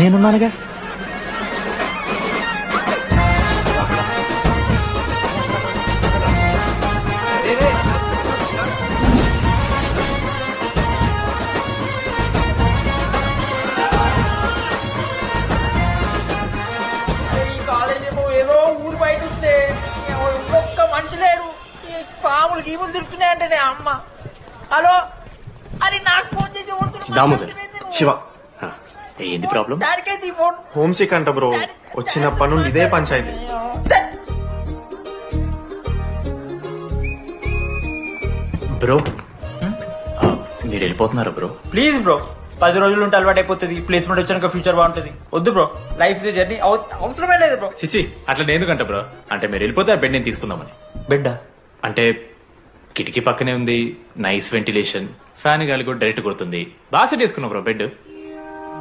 నేనున్నానుగా. ఏదో ఊరు బయట వస్తే ఒక్క మనిషి లేడు. ఈ పాములు గీములు తిరుగుతున్నాయంటే అమ్మ. హలో, అది నాకు ఫోన్ చేసి దామోదర్. శివ, ఏంది ప్రాబ్లం? డాడీకైతే ఈ ఫోన్. హోమ్ సిక్ అంట బ్రో. వచ్చినప్పటి నుండి ఇదే పంచాయతీ. బ్రో మీరు వెళ్ళిపోతున్నారా బ్రో? ప్లీజ్ బ్రో, 10 రోజులు ఉంటే అలవాటు అయిపోతుంది. ప్లేస్మెంట్ వచ్చాక ఫ్యూచర్ బాగుంటుంది. వద్దు బ్రో, లైఫ్ జర్నీ అవసరమే లేదు బ్రో. చిచ్చి అట్లా ఎందుకంట బ్రో? అంటే మీరు వెళ్ళిపోతే ఆ బెడ్ నేను తీసుకుందామని. బిడ్డ అంటే కిటికీ పక్కనే ఉంది, నైస్ వెంటిలేషన్, ఫ్యాన్ గాలి కూడా డైరెక్ట్ కొడుతుంది. బాగా సెట్ చేసుకున్నాం బ్రో బెడ్.